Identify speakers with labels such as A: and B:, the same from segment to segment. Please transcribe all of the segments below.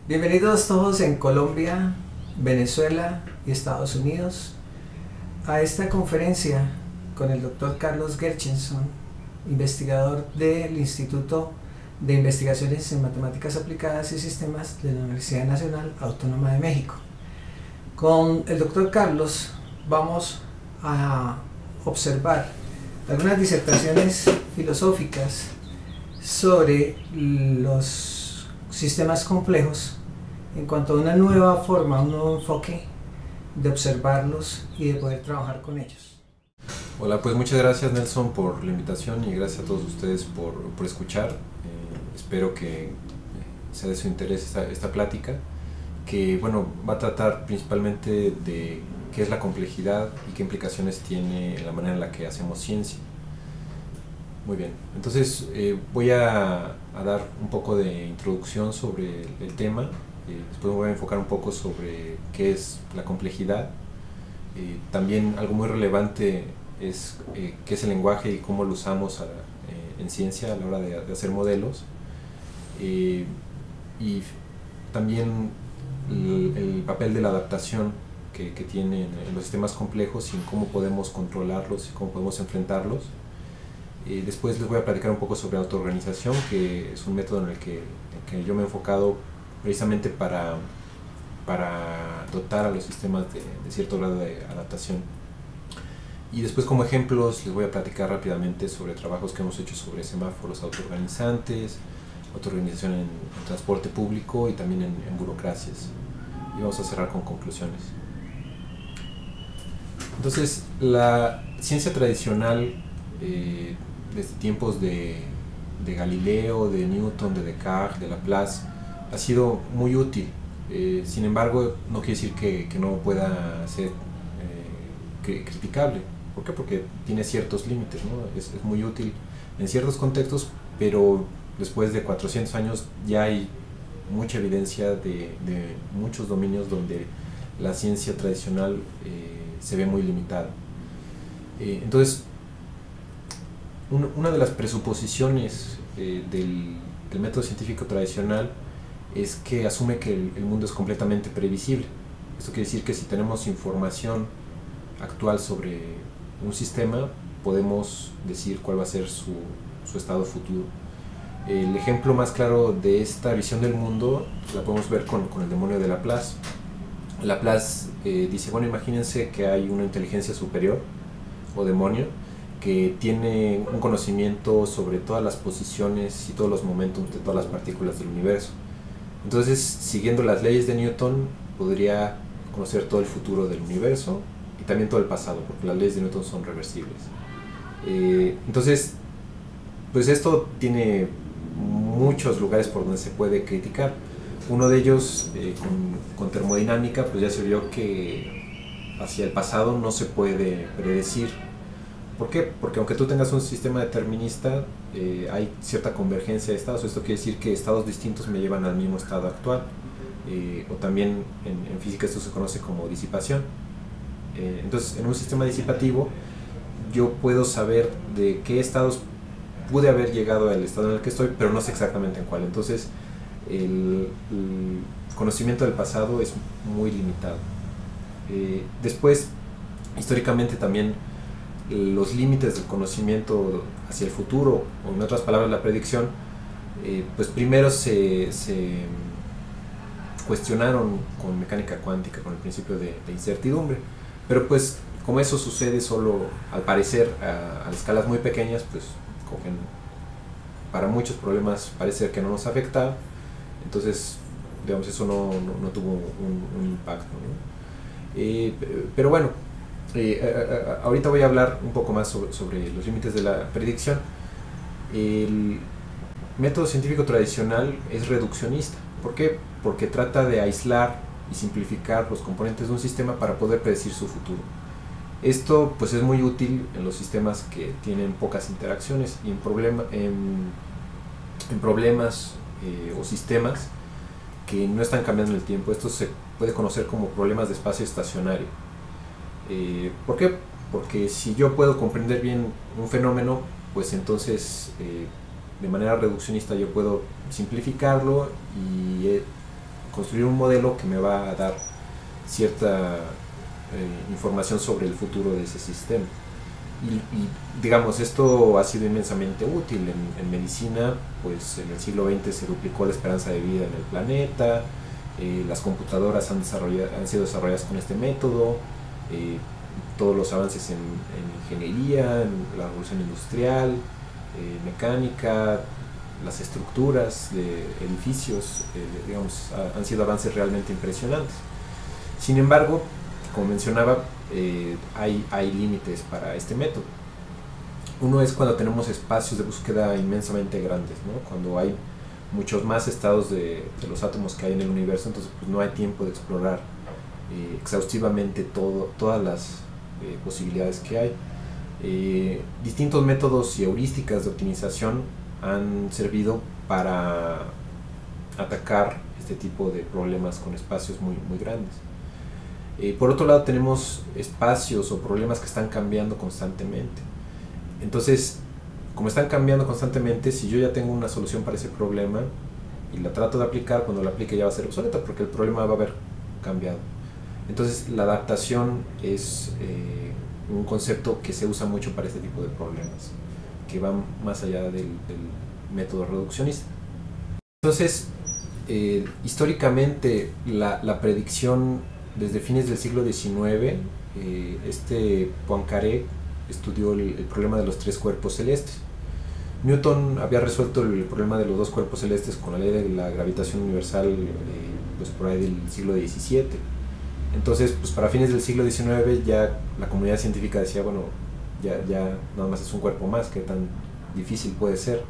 A: Bienvenidos todos en Colombia, Venezuela y Estados Unidos a esta conferencia con el doctor Carlos Gershenson, investigador del Instituto de Investigaciones en Matemáticas Aplicadas y Sistemas de la Universidad Nacional Autónoma de México. Con el doctor Carlos vamos a observar algunas disertaciones filosóficas sobre los sistemas complejos en cuanto a una nueva forma, un nuevo enfoque de observarlos y de poder trabajar con ellos.
B: Hola, pues muchas gracias Nelson por la invitación y gracias a todos ustedes por escuchar. Espero que sea de su interés esta plática, que bueno, va a tratar principalmente de qué es la complejidad y qué implicaciones tiene en la manera en la que hacemos ciencia. Muy bien, entonces voy a dar un poco de introducción sobre el tema, después me voy a enfocar un poco sobre qué es la complejidad. También algo muy relevante es qué es el lenguaje y cómo lo usamos en ciencia a la hora de hacer modelos. Y también el papel de la adaptación que tiene en los sistemas complejos y en cómo podemos controlarlos y cómo podemos enfrentarlos. Después les voy a platicar un poco sobre autoorganización, que es un método en el que yo me he enfocado precisamente para dotar a los sistemas de cierto grado de adaptación. Y después, como ejemplos, les voy a platicar rápidamente sobre trabajos que hemos hecho sobre semáforos autoorganizantes, autoorganización en transporte público y también en burocracias. Y vamos a cerrar con conclusiones. Entonces, la ciencia tradicional desde tiempos de Galileo, de Newton, de Descartes, de Laplace, ha sido muy útil. Sin embargo, no quiere decir que no pueda ser criticable. ¿Por qué? Porque tiene ciertos límites, ¿no? Es muy útil en ciertos contextos, pero después de 400 años ya hay mucha evidencia de muchos dominios donde la ciencia tradicional se ve muy limitada. Entonces, una de las presuposiciones del método científico tradicional es que asume que el mundo es completamente previsible. Esto quiere decir que si tenemos información actual sobre un sistema, podemos decir cuál va a ser su estado futuro. El ejemplo más claro de esta visión del mundo la podemos ver con el demonio de Laplace. Laplace dice, bueno, imagínense que hay una inteligencia superior o demonio que tiene un conocimiento sobre todas las posiciones y todos los momentos de todas las partículas del universo. Entonces, siguiendo las leyes de Newton, podría conocer todo el futuro del universo y también todo el pasado, porque las leyes de Newton son reversibles. Entonces, pues esto tiene muchos lugares por donde se puede criticar. Uno de ellos, con termodinámica, pues ya se vio que hacia el pasado no se puede predecir. ¿Por qué? Porque aunque tú tengas un sistema determinista, hay cierta convergencia de estados. Esto quiere decir que estados distintos me llevan al mismo estado actual. O también en física esto se conoce como disipación. Entonces, en un sistema disipativo, yo puedo saber de qué estados pude haber llegado al estado en el que estoy, pero no sé exactamente en cuál. Entonces, el conocimiento del pasado es muy limitado. Después, históricamente también, los límites del conocimiento hacia el futuro, o en otras palabras la predicción, pues primero se cuestionaron con mecánica cuántica, con el principio de incertidumbre, pero pues como eso sucede solo al parecer a escalas muy pequeñas, pues para muchos problemas parece ser que no nos afecta, entonces digamos eso no tuvo un impacto, ¿no? Pero bueno, ahorita voy a hablar un poco más sobre los límites de la predicción. El método científico tradicional es reduccionista. ¿Por qué? Porque trata de aislar y simplificar los componentes de un sistema para poder predecir su futuro. Esto pues es muy útil en los sistemas que tienen pocas interacciones y en problemas o sistemas que no están cambiando en el tiempo. Esto se puede conocer como problemas de espacio estacionario. ¿Por qué? Porque si yo puedo comprender bien un fenómeno, pues entonces de manera reduccionista yo puedo simplificarlo y construir un modelo que me va a dar cierta información sobre el futuro de ese sistema. Y digamos, esto ha sido inmensamente útil en medicina, pues en el siglo XX se duplicó la esperanza de vida en el planeta, las computadoras han sido desarrolladas con este método, todos los avances en ingeniería, en la revolución industrial, mecánica, las estructuras de edificios, digamos, han sido avances realmente impresionantes. Sin embargo, como mencionaba, hay límites para este método. Uno es cuando tenemos espacios de búsqueda inmensamente grandes, ¿no? Cuando hay muchos más estados de los átomos que hay en el universo, entonces pues no hay tiempo de explorar exhaustivamente todas las posibilidades que hay. Distintos métodos y heurísticas de optimización han servido para atacar este tipo de problemas con espacios muy, muy grandes. Por otro lado, tenemos espacios o problemas que están cambiando constantemente. Entonces, como están cambiando constantemente, si yo ya tengo una solución para ese problema y la trato de aplicar, cuando la aplique ya va a ser obsoleta porque el problema va a haber cambiado. Entonces, la adaptación es un concepto que se usa mucho para este tipo de problemas, que van más allá del método reduccionista. Entonces, históricamente, la predicción desde fines del siglo XIX, Poincaré estudió el problema de los tres cuerpos celestes. Newton había resuelto el problema de los dos cuerpos celestes con la ley de la gravitación universal pues por ahí del siglo XVII. Entonces, pues para fines del siglo XIX ya la comunidad científica decía, bueno, ya nada más es un cuerpo más, ¿qué tan difícil puede ser?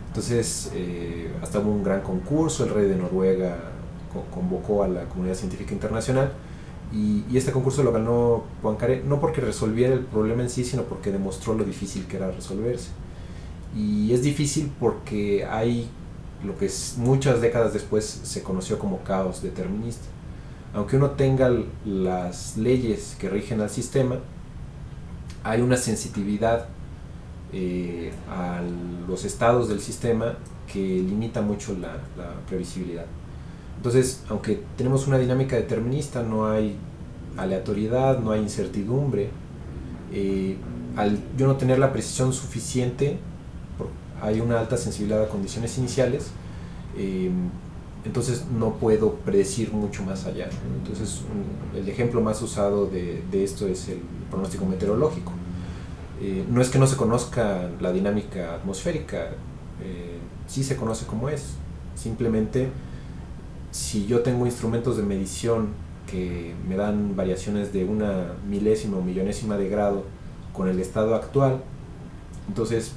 B: Entonces, hasta hubo un gran concurso, el rey de Noruega convocó a la comunidad científica internacional y este concurso lo ganó Poincaré, no porque resolviera el problema en sí, sino porque demostró lo difícil que era resolverse. Y es difícil porque hay lo que muchas décadas después se conoció como caos determinista. Aunque uno tenga las leyes que rigen al sistema, hay una sensitividad a los estados del sistema que limita mucho la previsibilidad. Entonces, aunque tenemos una dinámica determinista, no hay aleatoriedad, no hay incertidumbre. Al yo no tener la precisión suficiente, hay una alta sensibilidad a condiciones iniciales, entonces no puedo predecir mucho más allá. Entonces, el ejemplo más usado de esto es el pronóstico meteorológico. No es que no se conozca la dinámica atmosférica, sí se conoce cómo es. Simplemente, si yo tengo instrumentos de medición que me dan variaciones de una milésima o millonésima de grado con el estado actual, entonces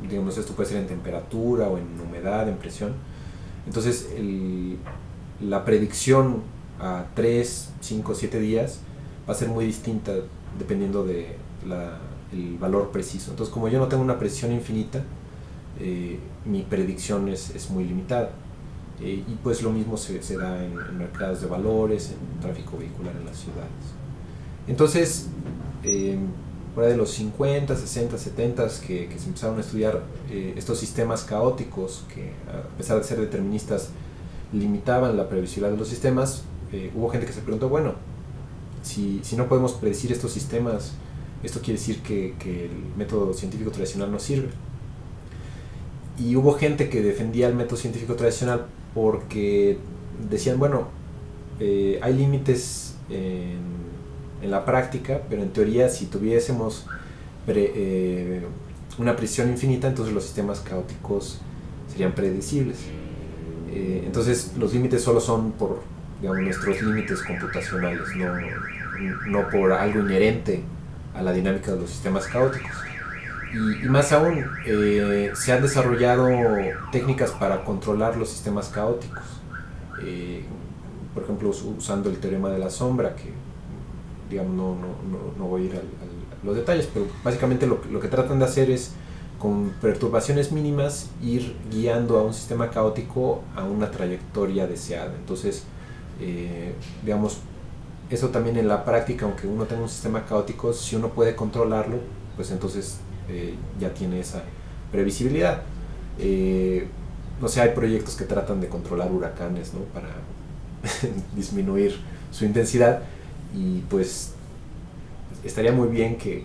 B: digamos, esto puede ser en temperatura o en humedad, en presión. Entonces la predicción a 3, 5, 7 días va a ser muy distinta dependiendo de el valor preciso. Entonces, como yo no tengo una precisión infinita, mi predicción es muy limitada. Y pues lo mismo se da en mercados de valores, en tráfico vehicular en las ciudades. Entonces, por ahí de los 50, 60, 70 que se empezaron a estudiar estos sistemas caóticos que, a pesar de ser deterministas, limitaban la previsibilidad de los sistemas, hubo gente que se preguntó, bueno, si no podemos predecir estos sistemas, esto quiere decir que el método científico tradicional no sirve. Y hubo gente que defendía el método científico tradicional porque decían, bueno, hay límites en la práctica, pero en teoría si tuviésemos una precisión infinita, entonces los sistemas caóticos serían predecibles. Entonces los límites solo son por, digamos, nuestros límites computacionales, no por algo inherente a la dinámica de los sistemas caóticos. Y más aún, se han desarrollado técnicas para controlar los sistemas caóticos. Por ejemplo, usando el teorema de la sombra, que digamos no voy a ir a los detalles, pero básicamente lo que tratan de hacer es, con perturbaciones mínimas, ir guiando a un sistema caótico a una trayectoria deseada. Entonces, digamos, eso también en la práctica, aunque uno tenga un sistema caótico, si uno puede controlarlo, pues entonces ya tiene esa previsibilidad. no sé, hay proyectos que tratan de controlar huracanes, ¿no? Para disminuir su intensidad, y pues estaría muy bien que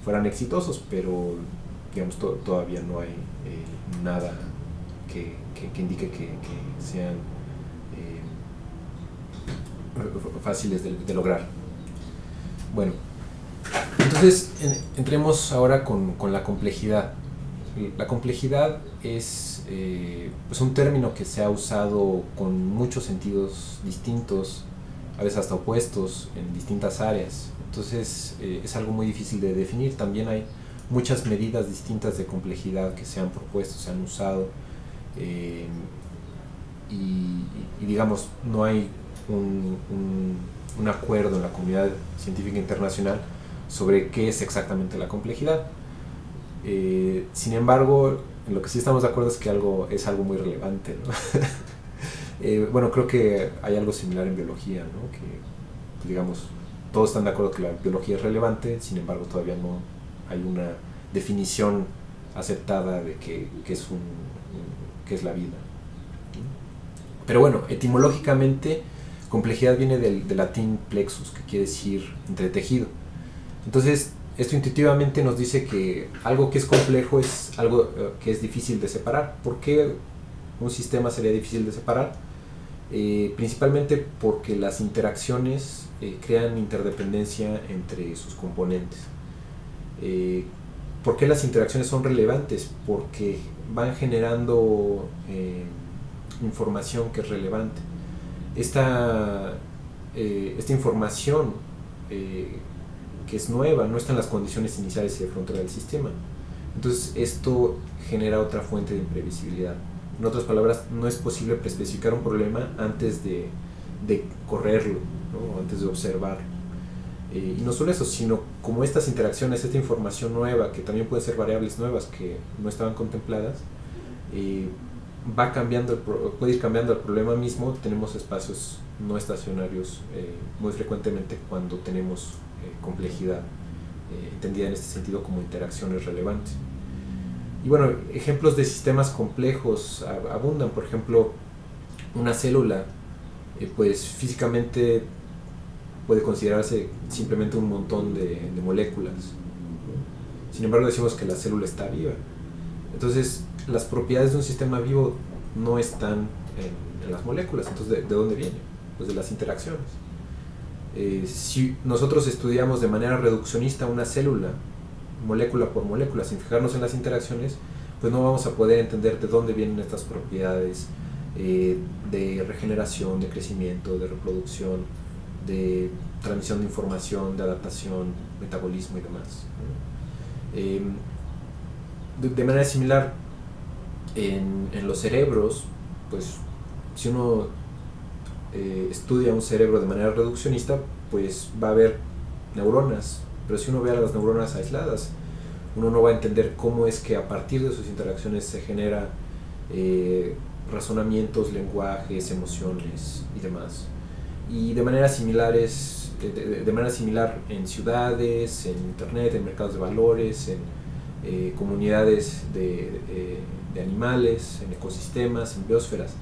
B: fueran exitosos, pero digamos todavía no hay nada que indique que sean fáciles de lograr. Bueno, entonces entremos ahora con la complejidad. La complejidad es pues un término que se ha usado con muchos sentidos distintos, a veces hasta opuestos, en distintas áreas. Entonces es algo muy difícil de definir. También hay muchas medidas distintas de complejidad que se han propuesto, se han usado, y digamos, no hay un acuerdo en la comunidad científica internacional sobre qué es exactamente la complejidad. Sin embargo, en lo que sí estamos de acuerdo es que es algo muy relevante, ¿no? Bueno, creo que hay algo similar en biología, ¿no? Que, digamos, todos están de acuerdo que la biología es relevante, sin embargo todavía no hay una definición aceptada de qué es la vida. Pero bueno, etimológicamente complejidad viene del latín plexus, que quiere decir entretejido. Entonces, esto intuitivamente nos dice que algo que es complejo es algo que es difícil de separar. ¿Por qué un sistema sería difícil de separar? Principalmente porque las interacciones crean interdependencia entre sus componentes. ¿Por qué las interacciones son relevantes? Porque van generando información que es relevante. Esta información que es nueva, no está en las condiciones iniciales y de frontera del sistema. Entonces esto genera otra fuente de imprevisibilidad. En otras palabras, no es posible preespecificar un problema antes de correrlo, ¿no? Antes de observarlo. Y no solo eso, sino como estas interacciones, esta información nueva, que también pueden ser variables nuevas que no estaban contempladas, puede ir cambiando el problema mismo. Tenemos espacios no estacionarios muy frecuentemente cuando tenemos complejidad, entendida en este sentido como interacciones relevantes. Y bueno, ejemplos de sistemas complejos abundan. Por ejemplo, una célula, pues físicamente puede considerarse simplemente un montón de moléculas. Sin embargo, decimos que la célula está viva. Entonces, las propiedades de un sistema vivo no están en las moléculas. Entonces, ¿de dónde vienen? Pues de las interacciones. Si nosotros estudiamos de manera reduccionista una célula, molécula por molécula, sin fijarnos en las interacciones, pues no vamos a poder entender de dónde vienen estas propiedades de regeneración, de crecimiento, de reproducción, de transmisión de información, de adaptación, metabolismo y demás. De manera similar, en los cerebros, pues si uno estudia un cerebro de manera reduccionista, pues va a haber neuronas, pero si uno ve a las neuronas aisladas, uno no va a entender cómo es que a partir de sus interacciones se genera razonamientos, lenguajes, emociones y demás. Y de manera similar en ciudades, en internet, en mercados de valores, en comunidades de animales, en ecosistemas, en biosferas.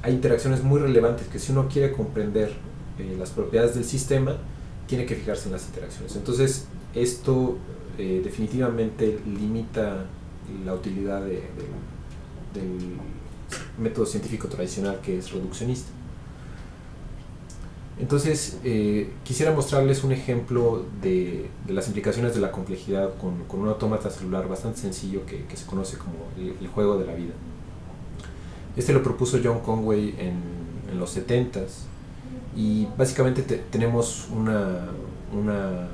B: Hay interacciones muy relevantes que si uno quiere comprender las propiedades del sistema, tiene que fijarse en las interacciones. Entonces, esto definitivamente limita la utilidad del método científico tradicional, que es reduccionista. Entonces, quisiera mostrarles un ejemplo de las implicaciones de la complejidad con un autómata celular bastante sencillo que se conoce como el juego de la vida. Este lo propuso John Conway en los 70s, y básicamente tenemos una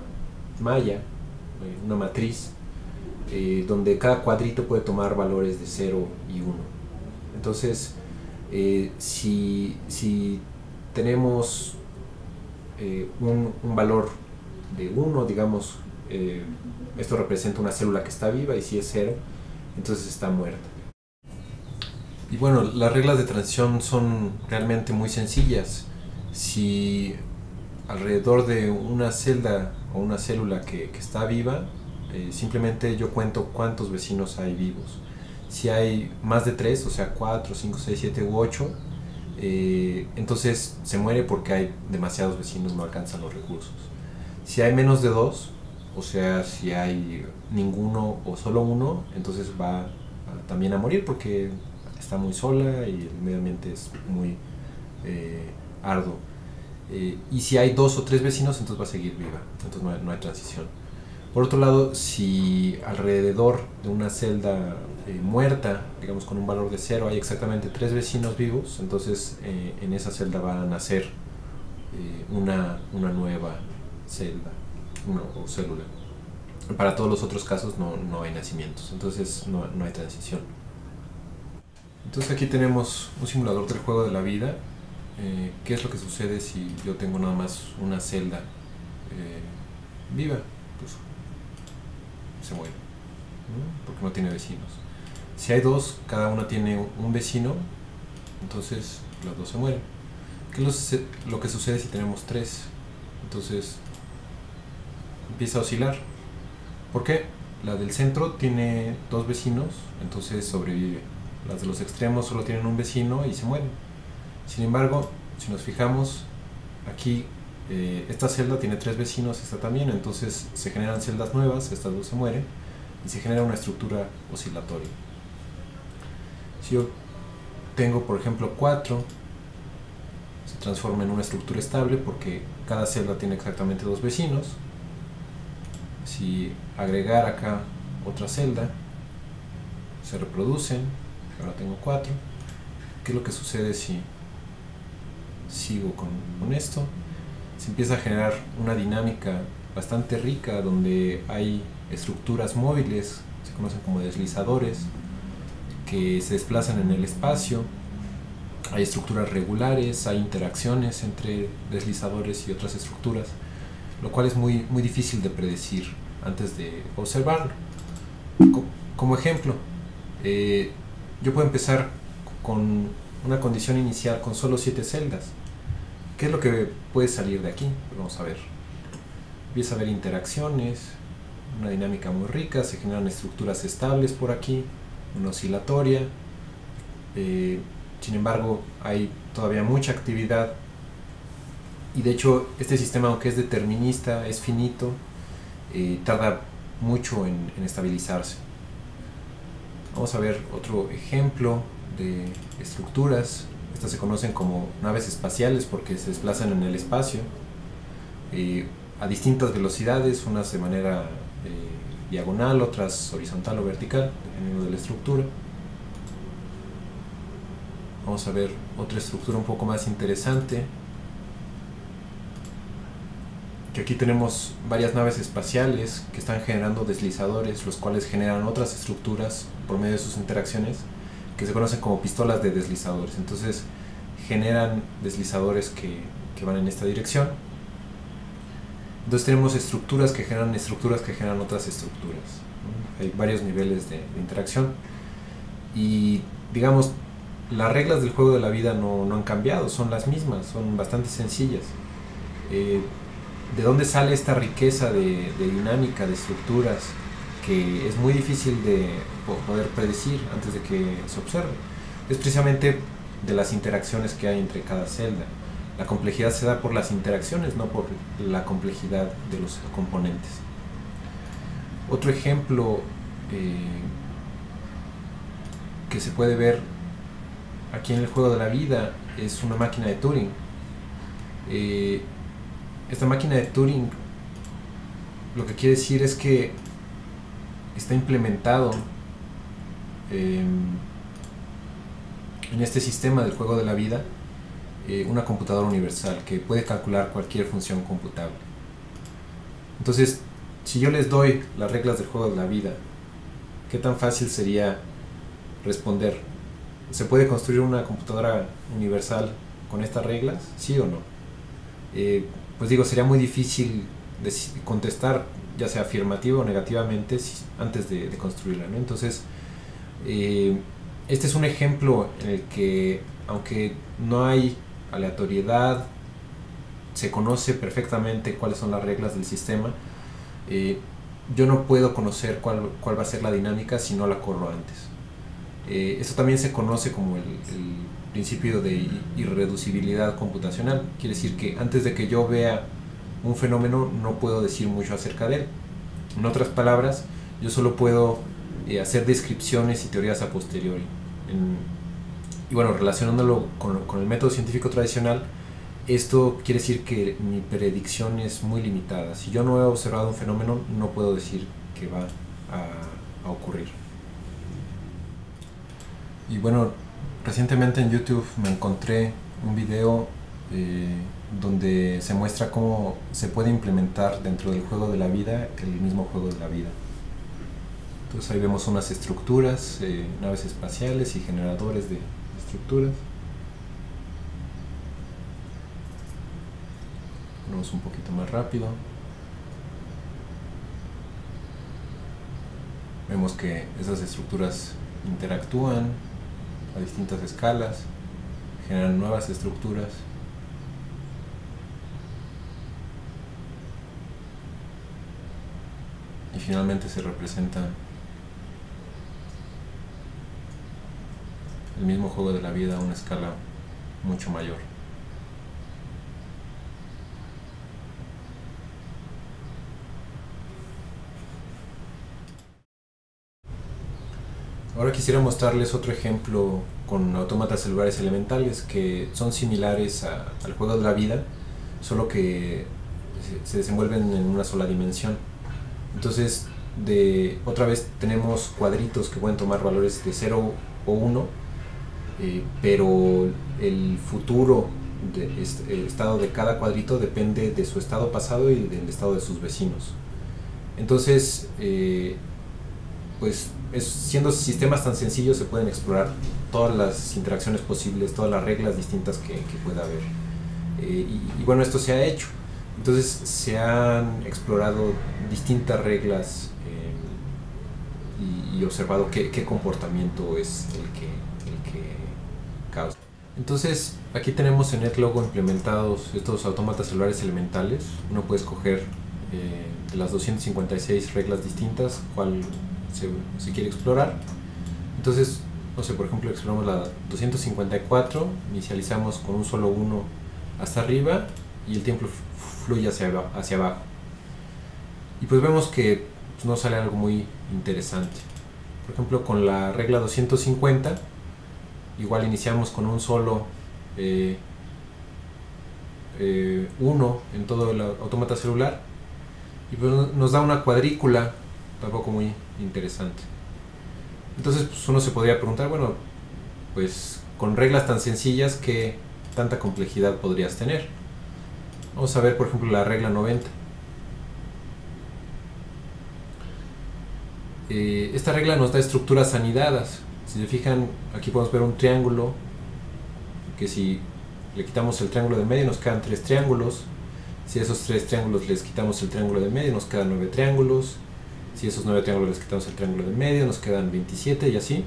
B: malla, una matriz, donde cada cuadrito puede tomar valores de 0 y 1. Entonces, si tenemos un valor de 1, digamos, esto representa una célula que está viva, y si es 0, entonces está muerta. Y bueno, las reglas de transición son realmente muy sencillas. Si alrededor de una celda o una célula que está viva, simplemente yo cuento cuántos vecinos hay vivos. Si hay más de 3, o sea 4, 5, 6, 7 u 8, entonces se muere porque hay demasiados vecinos, no alcanzan los recursos. Si hay menos de 2, o sea, si hay ninguno o solo uno, entonces va también a morir porque está muy sola y el medio ambiente es muy arduo. Y si hay 2 o 3 vecinos, entonces va a seguir viva, entonces no hay transición. Por otro lado, si alrededor de una celda muerta, digamos con un valor de 0, hay exactamente 3 vecinos vivos, entonces en esa celda va a nacer una nueva celda o célula. Para todos los otros casos no hay nacimientos, entonces no hay transición. Entonces aquí tenemos un simulador del juego de la vida. ¿Qué es lo que sucede si yo tengo nada más una celda viva? Pues se muere, ¿no? Porque no tiene vecinos. Si hay 2, cada una tiene un vecino, entonces las 2 se mueren. ¿Qué es lo que sucede si tenemos 3? Entonces empieza a oscilar. ¿Por qué? La del centro tiene 2 vecinos, entonces sobrevive. Las de los extremos solo tienen un vecino y se mueren. Sin embargo, si nos fijamos, aquí esta celda tiene 3 vecinos, esta también, entonces se generan celdas nuevas, estas 2 se mueren, y se genera una estructura oscilatoria. Si yo tengo, por ejemplo, 4, se transforma en una estructura estable porque cada celda tiene exactamente 2 vecinos. Si agregar acá otra celda, se reproducen, ahora tengo 4. ¿Qué es lo que sucede si sigo con esto? Se empieza a generar una dinámica bastante rica donde hay estructuras móviles, se conocen como deslizadores, que se desplazan en el espacio. Hay estructuras regulares, hay interacciones entre deslizadores y otras estructuras, lo cual es muy difícil de predecir antes de observarlo. Como ejemplo, yo puedo empezar con una condición inicial con solo 7 celdas. ¿Qué es lo que puede salir de aquí? Vamos a ver. Empieza a haber interacciones, una dinámica muy rica, se generan estructuras estables por aquí, una oscilatoria. Sin embargo, hay todavía mucha actividad y de hecho este sistema, aunque es determinista, es finito, tarda mucho en estabilizarse. Vamos a ver otro ejemplo de estructuras. Estas se conocen como naves espaciales porque se desplazan en el espacio a distintas velocidades, unas de manera diagonal, otras horizontal o vertical, dependiendo de la estructura. Vamos a ver otra estructura un poco más interesante, que aquí tenemos varias naves espaciales que están generando deslizadores, los cuales generan otras estructuras por medio de sus interacciones, que se conocen como pistolas de deslizadores. Entonces generan deslizadores que van en esta dirección. Entonces tenemos estructuras que generan otras estructuras, ¿no? Hay varios niveles de interacción y digamos las reglas del juego de la vida no han cambiado, son las mismas, son bastante sencillas. ¿De dónde sale esta riqueza de dinámica, de estructuras, que es muy difícil de poder predecir antes de que se observe? Es precisamente de las interacciones que hay entre cada celda. La complejidad se da por las interacciones, no por la complejidad de los componentes. Otro ejemplo que se puede ver aquí en el juego de la vida es una máquina de Turing. Esta máquina de Turing lo que quiere decir es que está implementado en este sistema del juego de la vida una computadora universal que puede calcular cualquier función computable. Entonces, si yo les doy las reglas del juego de la vida, ¿qué tan fácil sería responder? ¿Se puede construir una computadora universal con estas reglas? ¿Sí o no? Pues digo, sería muy difícil contestar, ya sea afirmativa o negativamente, antes de construirla, ¿no? Entonces, este es un ejemplo en el que, aunque no hay aleatoriedad, se conoce perfectamente cuáles son las reglas del sistema, yo no puedo conocer cuál va a ser la dinámica si no la corro antes. Esto también se conoce como el principio de irreducibilidad computacional. Quiere decir que antes de que yo vea un fenómeno no puedo decir mucho acerca de él. En otras palabras, yo solo puedo hacer descripciones y teorías a posteriori. Y bueno, relacionándolo con el método científico tradicional, esto quiere decir que mi predicción es muy limitada. Si yo no he observado un fenómeno, no puedo decir que va a ocurrir. Y bueno, recientemente en YouTube me encontré un video donde se muestra cómo se puede implementar dentro del juego de la vida el mismo juego de la vida. Entonces ahí vemos unas estructuras, naves espaciales y generadores de estructuras. Ponemos un poquito más rápido. Vemos que esas estructuras interactúan a distintas escalas, generan nuevas estructuras. Y finalmente se representa el mismo juego de la vida a una escala mucho mayor. Ahora quisiera mostrarles otro ejemplo con autómatas celulares elementales que son similares al juego de la vida, solo que se desenvuelven en una sola dimensión. Entonces, otra vez tenemos cuadritos que pueden tomar valores de 0 o 1, pero el futuro el estado de cada cuadrito depende de su estado pasado y del estado de sus vecinos. Entonces, pues siendo sistemas tan sencillos se pueden explorar todas las interacciones posibles, todas las reglas distintas que pueda haber. Y bueno, esto se ha hecho. Entonces se han explorado distintas reglas y observado qué comportamiento es el que causa. Entonces aquí tenemos en NetLogo implementados estos autómatas celulares elementales. Uno puede escoger de las 256 reglas distintas cuál se quiere explorar. Entonces, no sé, por ejemplo, exploramos la 254, inicializamos con un solo 1 hasta arriba y el tiempo fluye hacia abajo. Y pues vemos que pues, no sale algo muy interesante. Por ejemplo, con la regla 250, igual iniciamos con un solo 1 en todo el autómata celular y pues nos da una cuadrícula tampoco muy interesante. Entonces pues uno se podría preguntar, bueno, pues con reglas tan sencillas, ¿qué tanta complejidad podrías tener? Vamos a ver por ejemplo la regla 90. Esta regla nos da estructuras anidadas. Si se fijan, aquí podemos ver un triángulo que si le quitamos el triángulo de medio nos quedan 3 triángulos. Si a esos 3 triángulos les quitamos el triángulo de medio nos quedan 9 triángulos. Si a esos 9 triángulos les quitamos el triángulo de medio nos quedan 27 y así.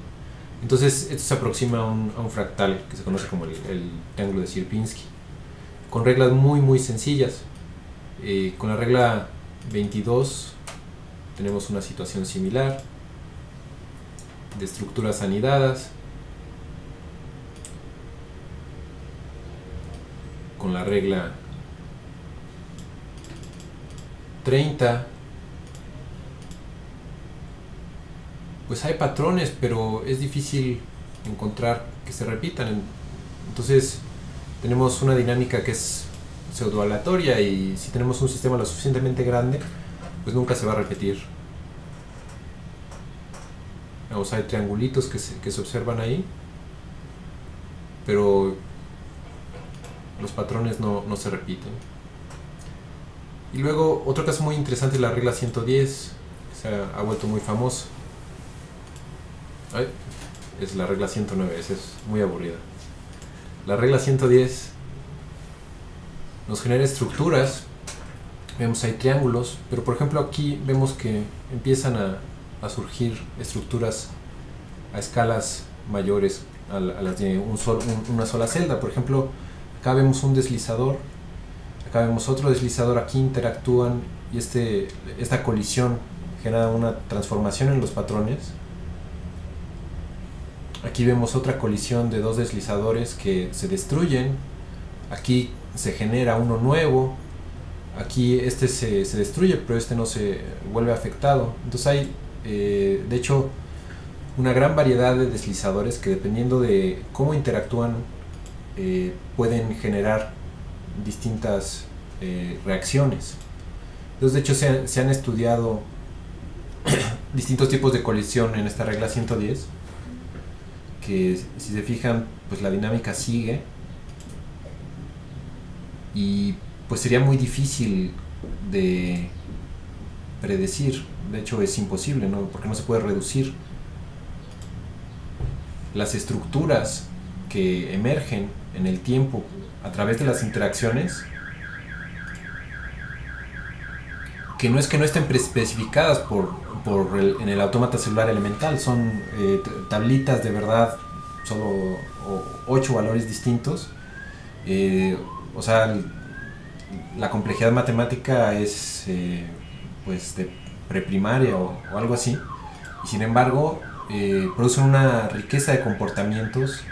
B: Entonces esto se aproxima a un fractal que se conoce como el triángulo de Sierpinski, con reglas muy sencillas. Con la regla 22 tenemos una situación similar de estructuras anidadas. Con la regla 30 pues hay patrones, pero es difícil encontrar que se repitan. Entonces tenemos una dinámica que es pseudoaleatoria y si tenemos un sistema lo suficientemente grande pues nunca se va a repetir. Vamos, hay triangulitos que se observan ahí, pero los patrones no se repiten. Y luego otro caso muy interesante es la regla 110, que se ha vuelto muy famosa. Es la regla 109, esa es muy aburrida. La regla 110 nos genera estructuras. Vemos hay triángulos, pero por ejemplo aquí vemos que empiezan a surgir estructuras a escalas mayores a las de una sola celda. Por ejemplo, acá vemos un deslizador, acá vemos otro deslizador, aquí interactúan y esta colisión genera una transformación en los patrones. Aquí vemos otra colisión de dos deslizadores que se destruyen. Aquí se genera uno nuevo. Aquí este se destruye, pero este no se vuelve afectado. Entonces hay, de hecho, una gran variedad de deslizadores que, dependiendo de cómo interactúan, pueden generar distintas reacciones. Entonces, de hecho, se han estudiado distintos tipos de colisión en esta regla 110, que, si se fijan, pues la dinámica sigue, y pues sería muy difícil de predecir. De hecho, es imposible, ¿no? Porque no se puede reducir las estructuras que emergen en el tiempo a través de las interacciones, que no estén especificadas en el autómata celular elemental. Son tablitas de verdad, solo 8 valores distintos. O sea, la complejidad matemática es pues de preprimaria o algo así, y sin embargo producen una riqueza de comportamientos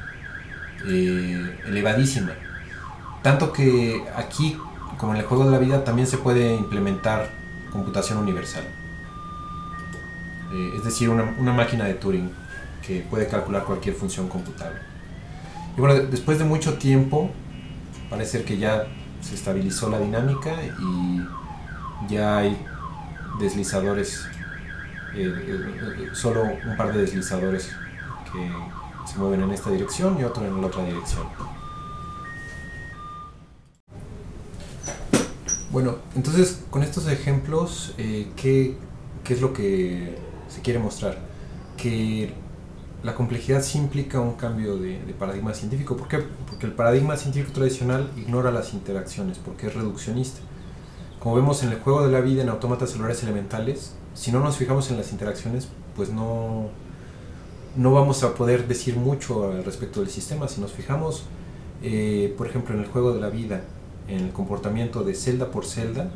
B: elevadísima, tanto que aquí, como en el juego de la vida, también se puede implementar computación universal, es decir, una máquina de Turing que puede calcular cualquier función computable. Y bueno, después de mucho tiempo parece ser que ya se estabilizó la dinámica y ya hay deslizadores, solo un par de deslizadores que se mueven en esta dirección y otro en la otra dirección. Bueno, entonces, con estos ejemplos, ¿qué es lo que se quiere mostrar? Que la complejidad sí implica un cambio de paradigma científico. ¿Por qué? Porque el paradigma científico tradicional ignora las interacciones, porque es reduccionista. Como vemos en el juego de la vida, en autómatas celulares elementales, si no nos fijamos en las interacciones, pues no vamos a poder decir mucho al respecto del sistema. Si nos fijamos, por ejemplo, en el juego de la vida, en el comportamiento de celda por celda,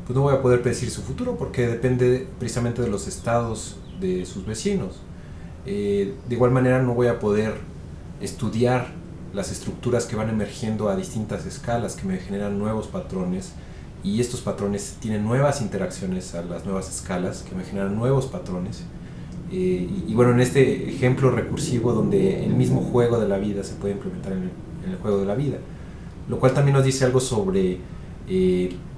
B: pues no voy a poder predecir su futuro, porque depende precisamente de los estados de sus vecinos. De igual manera, no voy a poder estudiar las estructuras que van emergiendo a distintas escalas, que me generan nuevos patrones, y estos patrones tienen nuevas interacciones a las nuevas escalas, que me generan nuevos patrones. Y bueno, en este ejemplo recursivo, donde el mismo juego de la vida se puede implementar en el juego de la vida, lo cual también nos dice algo sobre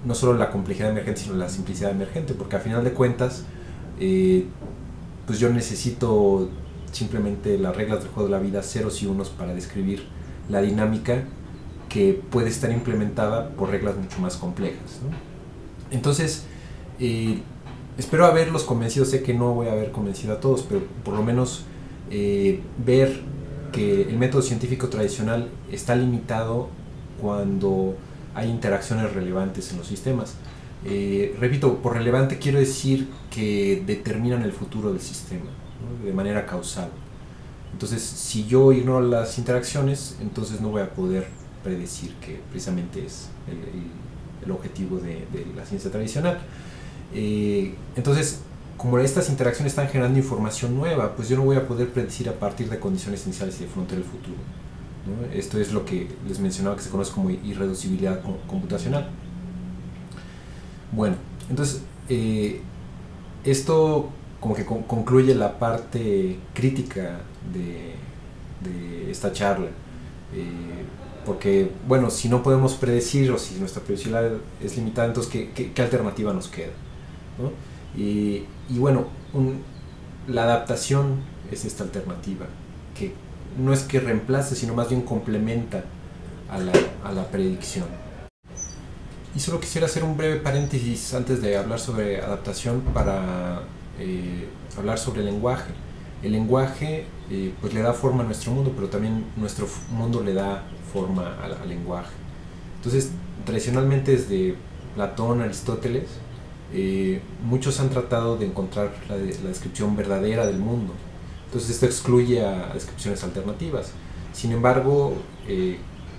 B: no solo la complejidad emergente, sino la simplicidad emergente, porque a final de cuentas, pues yo necesito simplemente las reglas del juego de la vida, ceros y unos, para describir la dinámica que puede estar implementada por reglas mucho más complejas, ¿no? Entonces, espero haberlos convencido. Sé que no voy a haber convencido a todos, pero por lo menos ver que el método científico tradicional está limitado cuando hay interacciones relevantes en los sistemas. Repito, por relevante quiero decir que determinan el futuro del sistema, ¿no? De manera causal. Entonces, si yo ignoro las interacciones, entonces no voy a poder predecir, que precisamente es el objetivo de la ciencia tradicional. Entonces, como estas interacciones están generando información nueva, pues yo no voy a poder predecir a partir de condiciones iniciales y de frontera el futuro, ¿no? Esto es lo que les mencionaba, que se conoce como irreducibilidad computacional. Bueno, entonces esto como que concluye la parte crítica de esta charla, porque bueno, si no podemos predecir, o si nuestra predictibilidad es limitada, entonces ¿qué alternativa nos queda, ¿no? Y bueno, la adaptación es esta alternativa, que no es que reemplace, sino más bien complementa a la predicción. Y solo quisiera hacer un breve paréntesis antes de hablar sobre adaptación, para hablar sobre el lenguaje. El lenguaje pues le da forma a nuestro mundo, pero también nuestro mundo le da forma al lenguaje. Entonces, tradicionalmente, desde Platón, Aristóteles, muchos han tratado de encontrar la descripción verdadera del mundo. Entonces, esto excluye a descripciones alternativas. Sin embargo,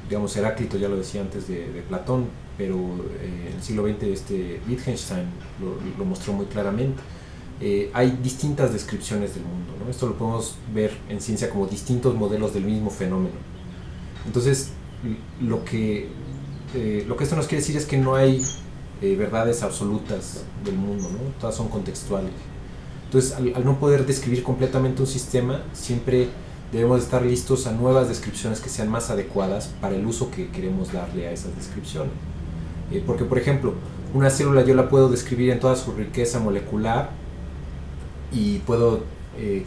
B: digamos, Heráclito ya lo decía antes de Platón, pero en el siglo XX Wittgenstein lo mostró muy claramente. hay distintas descripciones del mundo, ¿no? Esto lo podemos ver en ciencia como distintos modelos del mismo fenómeno. Entonces, lo que esto nos quiere decir es que no hay verdades absolutas del mundo, ¿no? Todas son contextuales. Entonces, al no poder describir completamente un sistema, siempre debemos estar listos a nuevas descripciones que sean más adecuadas para el uso que queremos darle a esas descripciones. Porque, por ejemplo, una célula yo la puedo describir en toda su riqueza molecular y puedo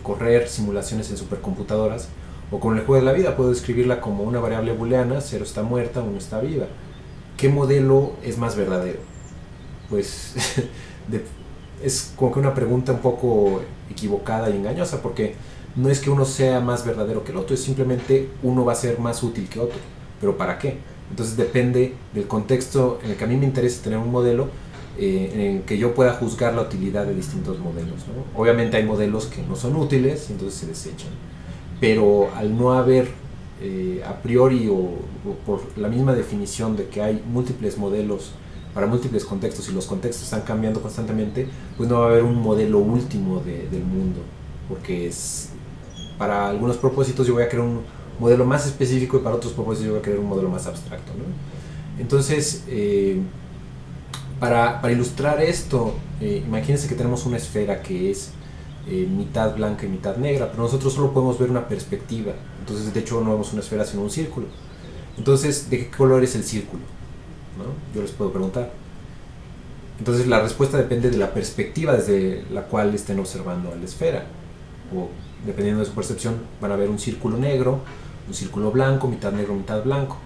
B: correr simulaciones en supercomputadoras, o con el juego de la vida puedo describirla como una variable booleana, 0 está muerta, 1 está viva. ¿Qué modelo es más verdadero? Pues es como que una pregunta un poco equivocada y engañosa, porque no es que uno sea más verdadero que el otro, es simplemente uno va a ser más útil que otro. ¿Pero para qué? Entonces depende del contexto en el que a mí me interesa tener un modelo en el que yo pueda juzgar la utilidad de distintos modelos, ¿no? Obviamente hay modelos que no son útiles y entonces se desechan, pero al no haber a priori o por la misma definición de que hay múltiples modelos para múltiples contextos y los contextos están cambiando constantemente, pues no va a haber un modelo último del mundo, porque para algunos propósitos yo voy a crear un modelo más específico y para otros propósitos yo voy a crear un modelo más abstracto, ¿no? Entonces, para ilustrar esto, imagínense que tenemos una esfera que es mitad blanca y mitad negra, pero nosotros solo podemos ver una perspectiva. Entonces, de hecho, no vemos una esfera sino un círculo. Entonces, ¿de qué color es el círculo? ¿No? Yo les puedo preguntar. Entonces, la respuesta depende de la perspectiva desde la cual estén observando a la esfera. O, dependiendo de su percepción, van a ver un círculo negro, un círculo blanco, mitad negro, mitad blanco.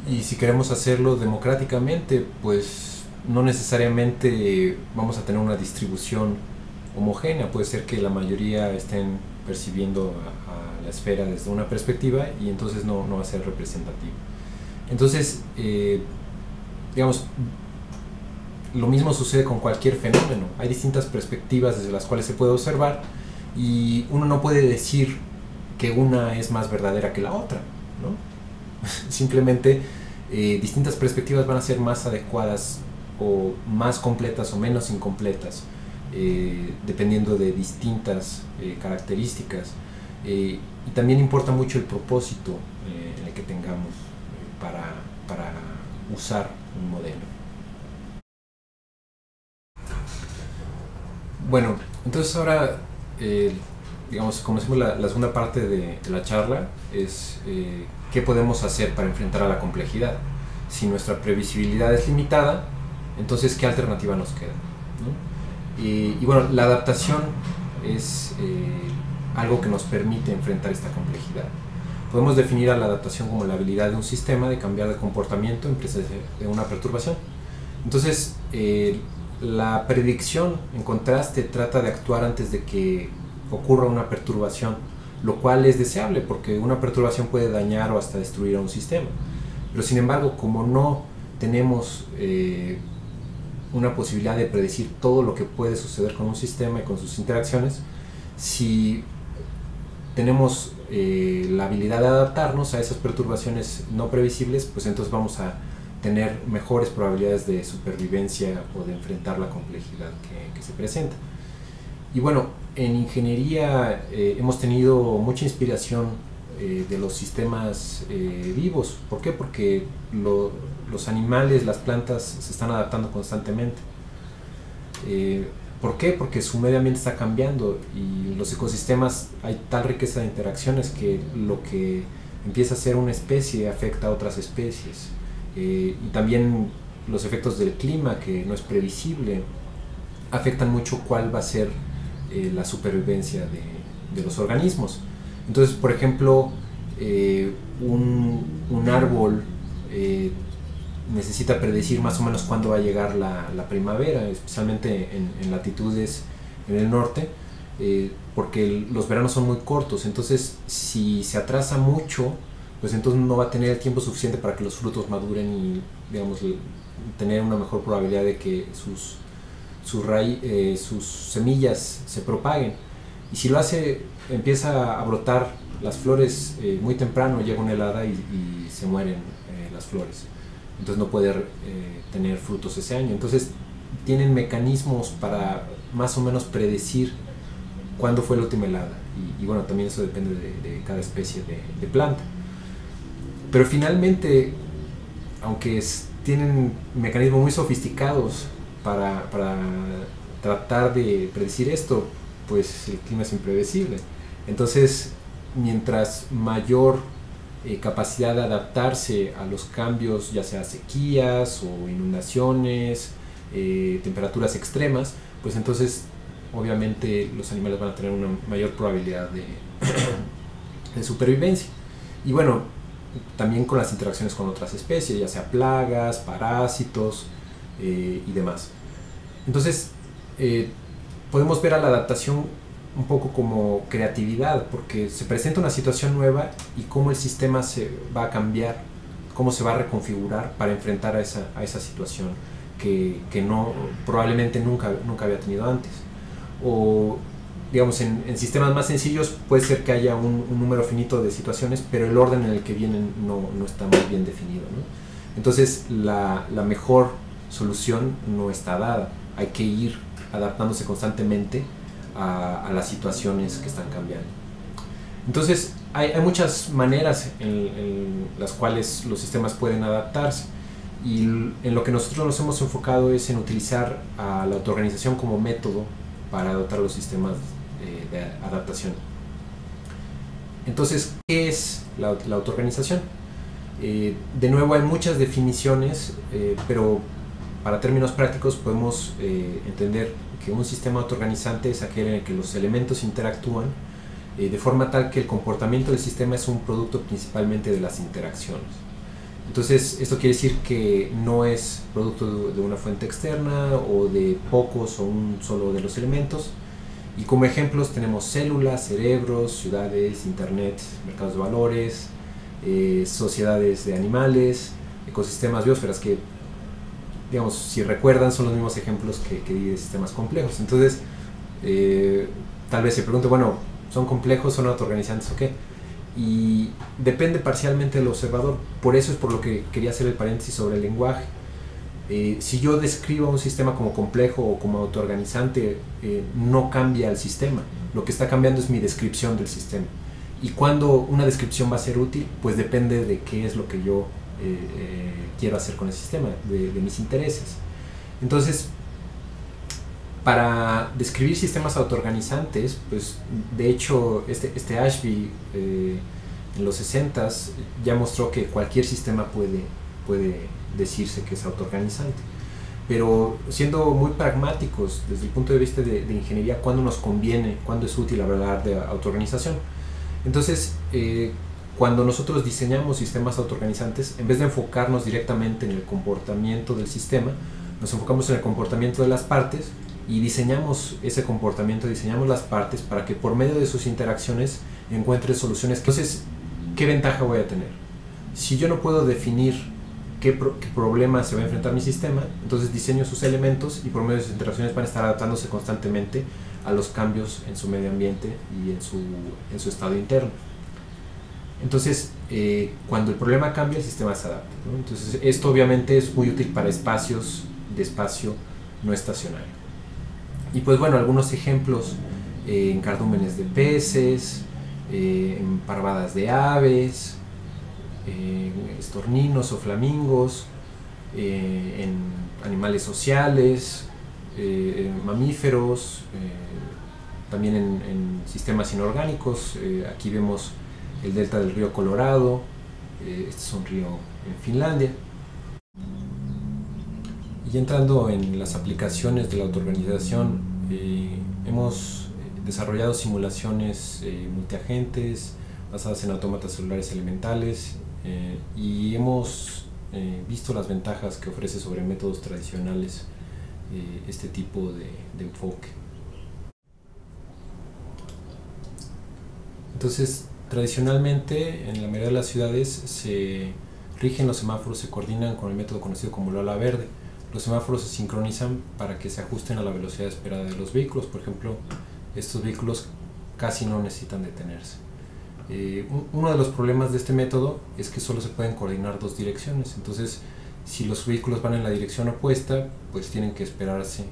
B: Y si queremos hacerlo democráticamente, pues no necesariamente vamos a tener una distribución homogénea. Puede ser que la mayoría estén percibiendo a la esfera desde una perspectiva y entonces no va a ser representativo. Entonces, digamos, lo mismo sucede con cualquier fenómeno. Hay distintas perspectivas desde las cuales se puede observar y uno no puede decir que una es más verdadera que la otra, ¿no? Simplemente distintas perspectivas van a ser más adecuadas o más completas o menos incompletas dependiendo de distintas características y también importa mucho el propósito en el que tengamos para usar un modelo. Bueno, entonces ahora digamos, como decimos, la segunda parte de la charla es qué podemos hacer para enfrentar a la complejidad. Si nuestra previsibilidad es limitada, entonces ¿qué alternativa nos queda? ¿No? Y bueno, la adaptación es algo que nos permite enfrentar esta complejidad. Podemos definir a la adaptación como la habilidad de un sistema de cambiar de comportamiento en presencia de una perturbación. Entonces, la predicción, en contraste, trata de actuar antes de que ocurra una perturbación, lo cual es deseable porque una perturbación puede dañar o hasta destruir a un sistema. Pero sin embargo, como no tenemos una posibilidad de predecir todo lo que puede suceder con un sistema y con sus interacciones, si tenemos la habilidad de adaptarnos a esas perturbaciones no previsibles, pues entonces vamos a tener mejores probabilidades de supervivencia o de enfrentar la complejidad que se presenta. Y bueno, en ingeniería hemos tenido mucha inspiración de los sistemas vivos. ¿Por qué? Porque los animales, las plantas se están adaptando constantemente. ¿Por qué? Porque su medio ambiente está cambiando y en los ecosistemas hay tal riqueza de interacciones que lo que empieza a ser una especie afecta a otras especies. Y también los efectos del clima, que no es previsible, afectan mucho cuál va a ser la supervivencia de los organismos. Entonces, por ejemplo, un árbol necesita predecir más o menos cuándo va a llegar la primavera, especialmente en latitudes en el norte, porque los veranos son muy cortos. Entonces, si se atrasa mucho, pues entonces no va a tener el tiempo suficiente para que los frutos maduren y, digamos, tener una mejor probabilidad de que sus semillas se propaguen. Y si lo hace, empieza a brotar las flores muy temprano, llega una helada y se mueren las flores. Entonces no puede tener frutos ese año. Entonces tienen mecanismos para más o menos predecir cuándo fue la última helada. Y bueno, también eso depende de cada especie de planta. Pero finalmente, aunque tienen mecanismos muy sofisticados para tratar de predecir esto, pues el clima es impredecible. Entonces, mientras mayor capacidad de adaptarse a los cambios, ya sea sequías o inundaciones, temperaturas extremas, pues entonces obviamente los animales van a tener una mayor probabilidad de supervivencia. Y bueno, también con las interacciones con otras especies, ya sea plagas, parásitos y demás. Entonces, podemos ver a la adaptación un poco como creatividad, porque se presenta una situación nueva y cómo el sistema se va a cambiar, cómo se va a reconfigurar para enfrentar a esa situación que probablemente nunca había tenido antes. O digamos, en sistemas más sencillos puede ser que haya un número finito de situaciones, pero el orden en el que vienen no está muy bien definido, ¿no? Entonces la mejor solución no está dada, hay que ir adaptándose constantemente a las situaciones que están cambiando. Entonces hay muchas maneras en las cuales los sistemas pueden adaptarse, y en lo que nosotros nos hemos enfocado es en utilizar a la autoorganización como método para adoptar los sistemas de adaptación. Entonces, ¿qué es la autoorganización? De nuevo, hay muchas definiciones, pero para términos prácticos podemos entender que un sistema autoorganizante es aquel en el que los elementos interactúan de forma tal que el comportamiento del sistema es un producto principalmente de las interacciones. Entonces, esto quiere decir que no es producto de una fuente externa o de pocos o un solo de los elementos. Y como ejemplos tenemos células, cerebros, ciudades, internet, mercados de valores, sociedades de animales, ecosistemas, biosferas, que, digamos, si recuerdan, son los mismos ejemplos que di de sistemas complejos. Entonces, tal vez se pregunte, bueno, ¿son complejos, son autoorganizantes o qué? Y depende parcialmente del observador. Por eso es por lo que quería hacer el paréntesis sobre el lenguaje. Si yo describo un sistema como complejo o como autoorganizante, no cambia el sistema. Lo que está cambiando es mi descripción del sistema. Y cuando una descripción va a ser útil, pues depende de qué es lo que yo quiero hacer con el sistema, de mis intereses. Entonces, para describir sistemas autoorganizantes, pues de hecho este Ashby en los 60s ya mostró que cualquier sistema puede decirse que es autoorganizante. Pero siendo muy pragmáticos desde el punto de vista de ingeniería, ¿cuándo nos conviene, cuándo es útil hablar de autoorganización? Entonces, cuando nosotros diseñamos sistemas autoorganizantes, en vez de enfocarnos directamente en el comportamiento del sistema, nos enfocamos en el comportamiento de las partes y diseñamos ese comportamiento, diseñamos las partes para que por medio de sus interacciones encuentre soluciones. Entonces, ¿qué ventaja voy a tener? Si yo no puedo definir qué problema se va a enfrentar mi sistema, entonces diseño sus elementos y por medio de sus interacciones van a estar adaptándose constantemente a los cambios en su medio ambiente y en su estado interno. Entonces, cuando el problema cambia, el sistema se adapta, ¿no? Entonces, esto obviamente es muy útil para espacios de espacio no estacionario. Y pues bueno, algunos ejemplos en cardúmenes de peces, en parvadas de aves, estorninos o flamingos, en animales sociales, mamíferos, también en sistemas inorgánicos. Aquí vemos el delta del río Colorado, este es un río en Finlandia. Y entrando en las aplicaciones de la autoorganización, hemos desarrollado simulaciones multiagentes basadas en autómatas celulares elementales y hemos visto las ventajas que ofrece sobre métodos tradicionales este tipo de enfoque. Entonces, tradicionalmente en la mayoría de las ciudades se rigen los semáforos, se coordinan con el método conocido como el ala verde. Los semáforos se sincronizan para que se ajusten a la velocidad esperada de los vehículos. Por ejemplo, estos vehículos casi no necesitan detenerse. Uno de los problemas de este método es que solo se pueden coordinar dos direcciones. Entonces, si los vehículos van en la dirección opuesta, pues tienen que esperarse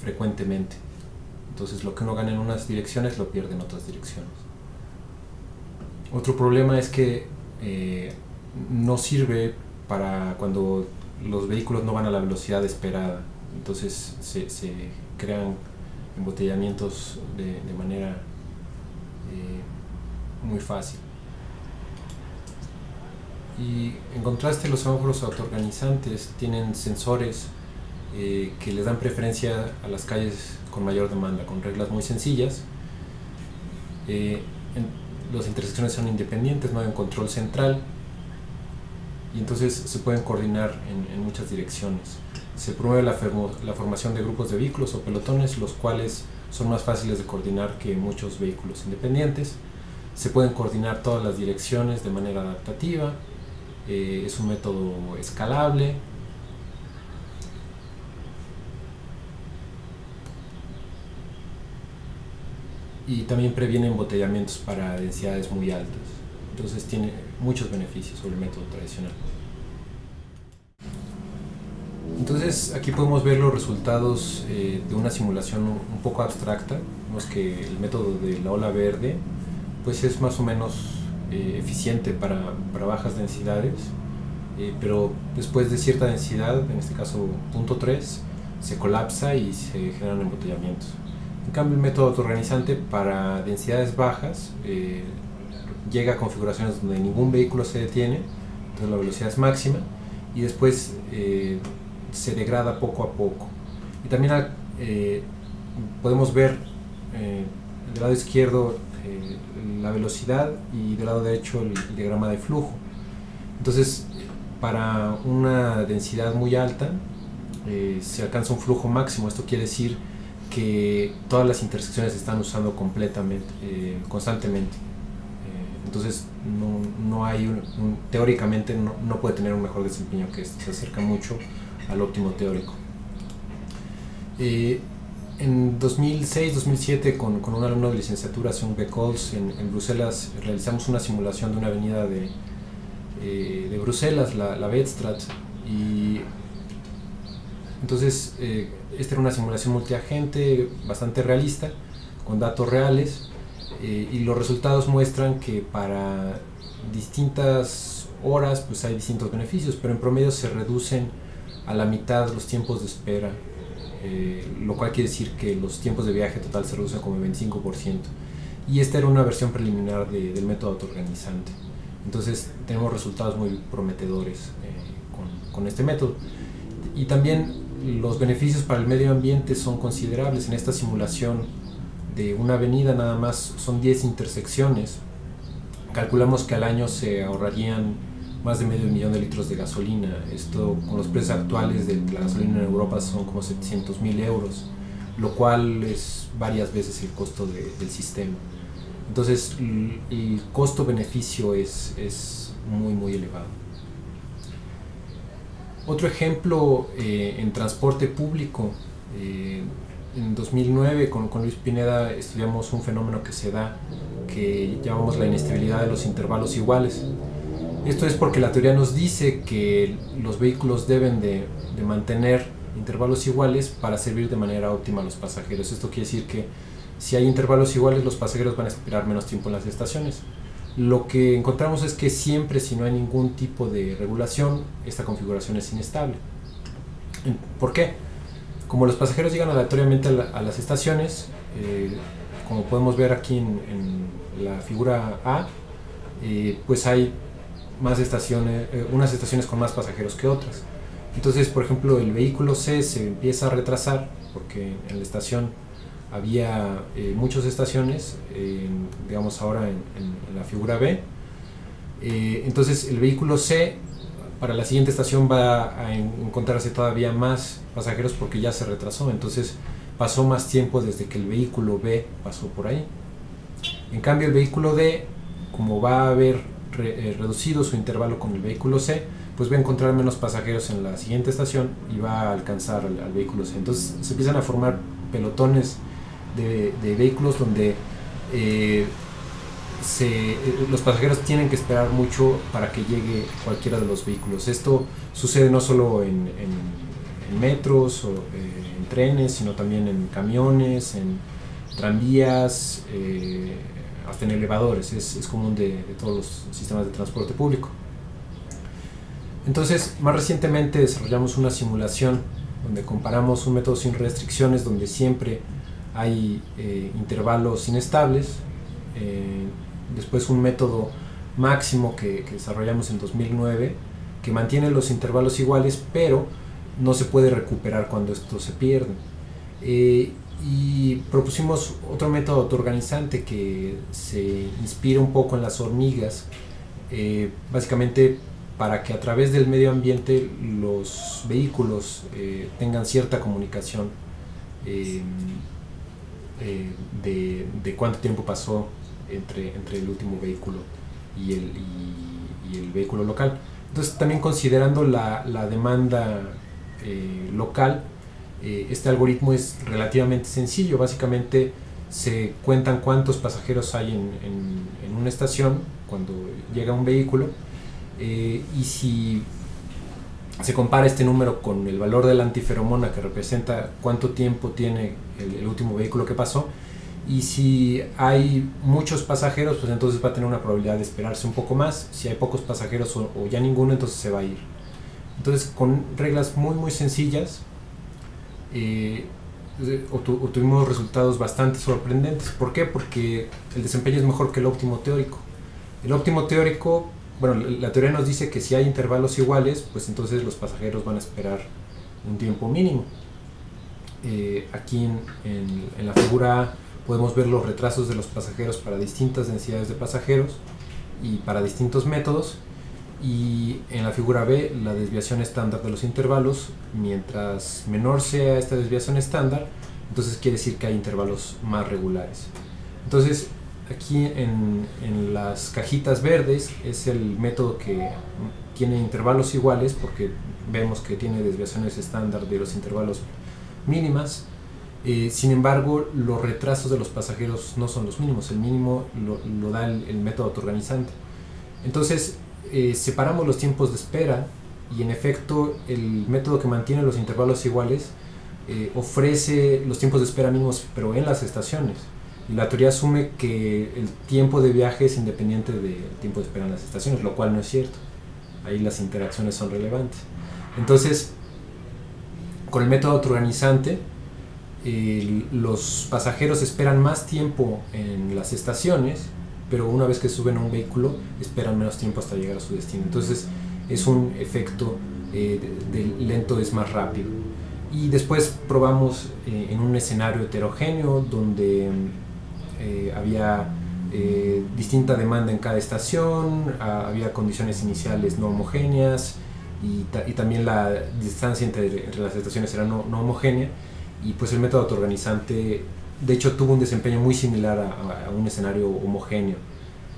B: frecuentemente. Entonces lo que uno gana en unas direcciones lo pierde en otras direcciones. Otro problema es que no sirve para cuando los vehículos no van a la velocidad esperada. Entonces se crean embotellamientos de manera muy fácil. Y en contraste, los semáforos autoorganizantes tienen sensores que les dan preferencia a las calles con mayor demanda, con reglas muy sencillas. Las intersecciones son independientes, no hay un control central, y entonces se pueden coordinar en muchas direcciones. Se promueve la formación de grupos de vehículos o pelotones, los cuales son más fáciles de coordinar que muchos vehículos independientes. Se pueden coordinar todas las direcciones de manera adaptativa. Es un método escalable. Y también previene embotellamientos para densidades muy altas. Entonces tiene muchos beneficios sobre el método tradicional. Entonces aquí podemos ver los resultados de una simulación un poco abstracta. Vemos que el método de la ola verde pues es más o menos eficiente para bajas densidades, pero después de cierta densidad, en este caso 0.3, se colapsa y se generan embotellamientos. En cambio, el método autoorganizante para densidades bajas llega a configuraciones donde ningún vehículo se detiene, entonces la velocidad es máxima, y después se degrada poco a poco. Y también podemos ver del lado izquierdo la velocidad y del lado derecho el diagrama de flujo. Entonces, para una densidad muy alta se alcanza un flujo máximo. Esto quiere decir que todas las intersecciones se están usando constantemente. Entonces no hay teóricamente no puede tener un mejor desempeño que este. Se acerca mucho al óptimo teórico. En 2006-2007 con un alumno de licenciatura, Seung B. Coles, en Bruselas, realizamos una simulación de una avenida de Bruselas, la Westraat, y entonces esta era una simulación multiagente bastante realista, con datos reales, y los resultados muestran que para distintas horas pues hay distintos beneficios, pero en promedio se reducen a la mitad los tiempos de espera, lo cual quiere decir que los tiempos de viaje total se reducen como el 25%. Y esta era una versión preliminar del método autoorganizante. Entonces tenemos resultados muy prometedores con este método. Y también los beneficios para el medio ambiente son considerables. En esta simulación de una avenida nada más son 10 intersecciones. Calculamos que al año se ahorrarían más de medio millón de litros de gasolina. Esto con los precios actuales de la gasolina en Europa son como 700.000 euros, lo cual es varias veces el costo del sistema. Entonces el costo-beneficio es muy elevado. Otro ejemplo en transporte público, en 2009 con Luis Pineda estudiamos un fenómeno que se da, que llamamos la inestabilidad de los intervalos iguales. Esto es porque la teoría nos dice que los vehículos deben de mantener intervalos iguales para servir de manera óptima a los pasajeros. Esto quiere decir que si hay intervalos iguales, los pasajeros van a esperar menos tiempo en las estaciones. Lo que encontramos es que siempre, si no hay ningún tipo de regulación, esta configuración es inestable. ¿Por qué? Como los pasajeros llegan aleatoriamente a las estaciones, como podemos ver aquí en la figura A, pues hay más estaciones, unas estaciones con más pasajeros que otras. Entonces, por ejemplo, el vehículo C se empieza a retrasar porque en la estación había muchas estaciones, digamos ahora en la figura B. Entonces el vehículo C para la siguiente estación va a encontrarse todavía más pasajeros porque ya se retrasó. Entonces pasó más tiempo desde que el vehículo B pasó por ahí. En cambio el vehículo D, como va a haber reducido su intervalo con el vehículo C, pues va a encontrar menos pasajeros en la siguiente estación y va a alcanzar al vehículo C. Entonces se empiezan a formar pelotones de vehículos donde los pasajeros tienen que esperar mucho para que llegue cualquiera de los vehículos. Esto sucede no solo en metros o en en trenes, sino también en camiones, en tranvías, hasta en elevadores. Es común de todos los sistemas de transporte público. Entonces, más recientemente desarrollamos una simulación donde comparamos un método sin restricciones, donde siempre hay intervalos inestables, después un método máximo que desarrollamos en 2009, que mantiene los intervalos iguales, pero no se puede recuperar cuando estos se pierden. Y propusimos otro método autoorganizante que se inspira un poco en las hormigas, básicamente para que a través del medio ambiente los vehículos tengan cierta comunicación de cuánto tiempo pasó entre el último vehículo y el vehículo local. Entonces, también considerando la demanda local, este algoritmo es relativamente sencillo. Básicamente se cuentan cuántos pasajeros hay en una estación cuando llega un vehículo, y si se compara este número con el valor de la antiferomona, que representa cuánto tiempo tiene el último vehículo que pasó, y si hay muchos pasajeros, pues entonces va a tener una probabilidad de esperarse un poco más. Si hay pocos pasajeros o ya ninguno, entonces se va a ir. Entonces, con reglas muy sencillas, obtuvimos resultados bastante sorprendentes. ¿Por qué? Porque el desempeño es mejor que el óptimo teórico. El óptimo teórico, bueno, la teoría nos dice que si hay intervalos iguales, pues entonces los pasajeros van a esperar un tiempo mínimo. Aquí en la figura A podemos ver los retrasos de los pasajeros para distintas densidades de pasajeros y para distintos métodos, y en la figura B la desviación estándar de los intervalos. Mientras menor sea esta desviación estándar, entonces quiere decir que hay intervalos más regulares. Entonces, aquí en las cajitas verdes es el método que tiene intervalos iguales, porque vemos que tiene desviaciones estándar de los intervalos mínimas. Sin embargo, los retrasos de los pasajeros no son los mínimos. El mínimo lo da el método autoorganizante. Entonces, separamos los tiempos de espera, y en efecto el método que mantiene los intervalos iguales ofrece los tiempos de espera mínimos, pero en las estaciones. Y la teoría asume que el tiempo de viaje es independiente del tiempo de espera en las estaciones, lo cual no es cierto. Ahí las interacciones son relevantes. Entonces, con el método autoorganizante, los pasajeros esperan más tiempo en las estaciones, pero una vez que suben a un vehículo esperan menos tiempo hasta llegar a su destino. Entonces es un efecto de lento es más rápido. Y después probamos en un escenario heterogéneo donde había distinta demanda en cada estación, había condiciones iniciales no homogéneas, y también la distancia entre las estaciones era no homogénea, y pues el método autoorganizante de hecho tuvo un desempeño muy similar a un escenario homogéneo.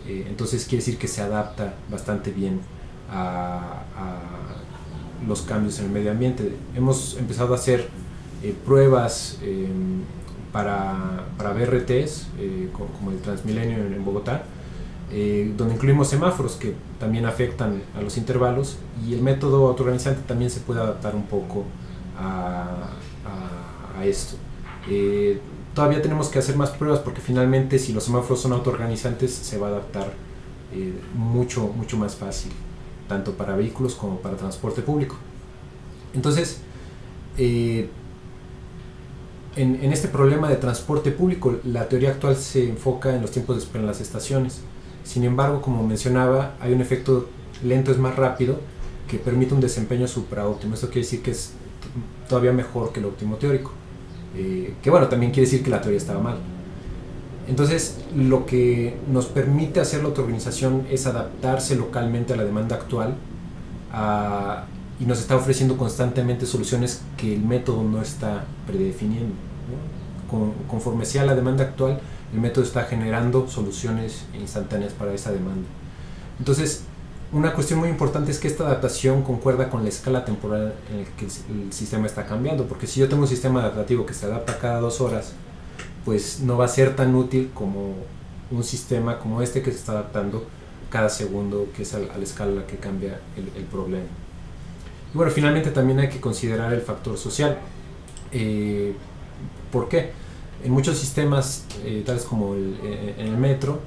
B: Entonces quiere decir que se adapta bastante bien a los cambios en el medio ambiente. Hemos empezado a hacer pruebas para BRTs, como el Transmilenio en Bogotá, donde incluimos semáforos que también afectan a los intervalos, y el método autoorganizante también se puede adaptar un poco a esto. Todavía tenemos que hacer más pruebas, porque finalmente si los semáforos son autoorganizantes se va a adaptar mucho más fácil, tanto para vehículos como para transporte público. Entonces, en este problema de transporte público, la teoría actual se enfoca en los tiempos de espera en las estaciones. Sin embargo, como mencionaba, hay un efecto lento es más rápido que permite un desempeño supraóptimo. Esto quiere decir que es todavía mejor que el óptimo teórico. Que bueno, también quiere decir que la teoría estaba mal. Entonces, lo que nos permite hacer la autoorganización es adaptarse localmente a la demanda actual, y nos está ofreciendo constantemente soluciones que el método no está predefiniendo, ¿no? Conforme sea la demanda actual, el método está generando soluciones instantáneas para esa demanda. Entonces, una cuestión muy importante es que esta adaptación concuerda con la escala temporal en la que el sistema está cambiando, porque si yo tengo un sistema adaptativo que se adapta cada 2 horas, pues no va a ser tan útil como un sistema como este que se está adaptando cada segundo, que es a la escala a la que cambia el problema. Y bueno, finalmente también hay que considerar el factor social. ¿Por qué? En muchos sistemas, tales como en el metro,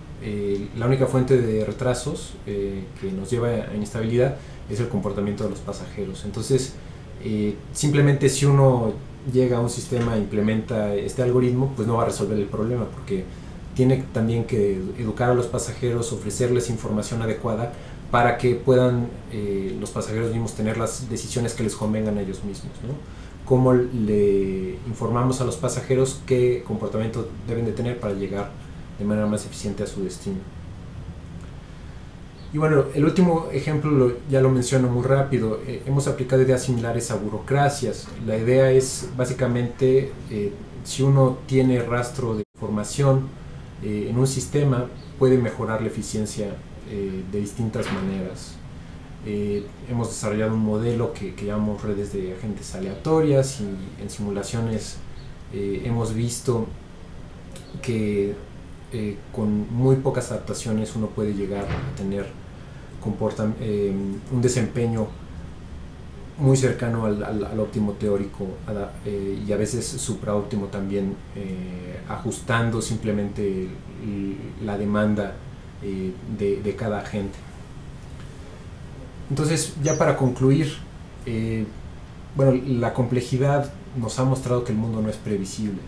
B: la única fuente de retrasos que nos lleva a inestabilidad es el comportamiento de los pasajeros. Entonces, simplemente si uno llega a un sistema e implementa este algoritmo, pues no va a resolver el problema, porque tiene también que educar a los pasajeros, ofrecerles información adecuada para que puedan los pasajeros mismos tener las decisiones que les convengan a ellos mismos, ¿no? Cómo le informamos a los pasajeros qué comportamiento deben de tener para llegar de manera más eficiente a su destino. Y bueno, el último ejemplo ya lo menciono muy rápido. Hemos aplicado ideas similares a burocracias. La idea es básicamente, si uno tiene rastro de información en un sistema, puede mejorar la eficiencia de distintas maneras. Hemos desarrollado un modelo que llamamos redes de agentes aleatorias, y en simulaciones hemos visto que con muy pocas adaptaciones uno puede llegar a tener un desempeño muy cercano al óptimo teórico, y a veces supraóptimo también, ajustando simplemente la demanda de cada agente. Entonces, ya para concluir, bueno, la complejidad nos ha mostrado que el mundo no es previsible.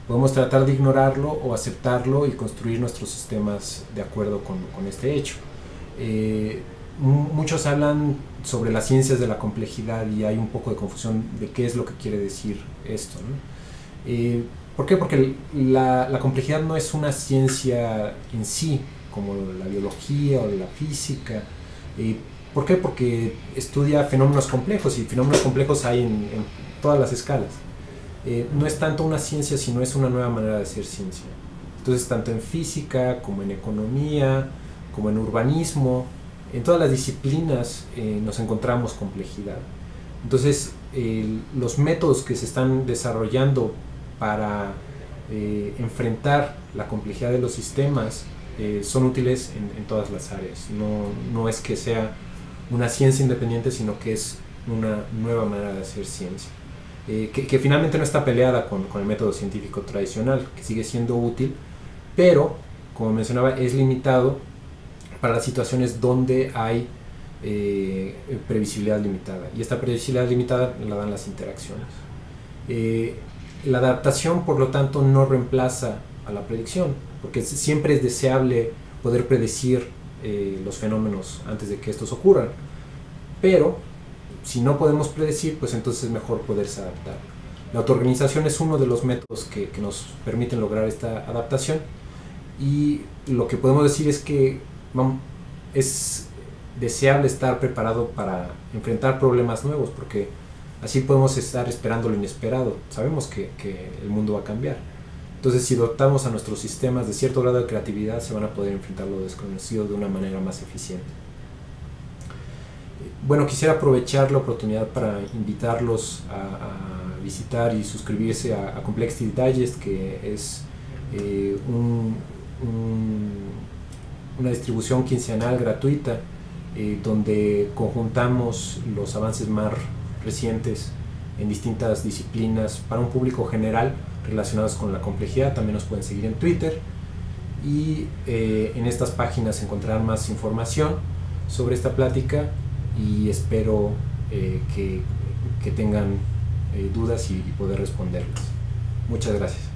B: Podemos tratar de ignorarlo o aceptarlo y construir nuestros sistemas de acuerdo con este hecho. Muchos hablan sobre las ciencias de la complejidad y hay un poco de confusión de qué es lo que quiere decir esto, ¿no? ¿Por qué? Porque la complejidad no es una ciencia en sí, como la biología o la física. ¿Por qué? Porque estudia fenómenos complejos, y fenómenos complejos hay en todas las escalas. No es tanto una ciencia, sino es una nueva manera de hacer ciencia. Entonces, tanto en física, como en economía, como en urbanismo, en todas las disciplinas nos encontramos complejidad. Entonces, los métodos que se están desarrollando para enfrentar la complejidad de los sistemas son útiles en todas las áreas. No es que sea una ciencia independiente, sino que es una nueva manera de hacer ciencia, que finalmente no está peleada con el método científico tradicional, que sigue siendo útil, pero, como mencionaba, es limitado para las situaciones donde hay previsibilidad limitada, y esta previsibilidad limitada la dan las interacciones. La adaptación, por lo tanto, no reemplaza a la predicción, porque siempre es deseable poder predecir los fenómenos antes de que estos ocurran, pero si no podemos predecir, pues entonces es mejor poderse adaptar. La autoorganización es uno de los métodos que nos permiten lograr esta adaptación, y lo que podemos decir es que es deseable estar preparado para enfrentar problemas nuevos, porque así podemos estar esperando lo inesperado. Sabemos que el mundo va a cambiar. Entonces, si dotamos a nuestros sistemas de cierto grado de creatividad, se van a poder enfrentar lo desconocido de una manera más eficiente. Bueno, quisiera aprovechar la oportunidad para invitarlos a visitar y suscribirse a Complexity Digest, que es una distribución quincenal gratuita, donde conjuntamos los avances más recientes en distintas disciplinas para un público general relacionados con la complejidad. También nos pueden seguir en Twitter, y en estas páginas encontrarán más información sobre esta plática, y espero que tengan dudas y poder responderlas. Muchas gracias.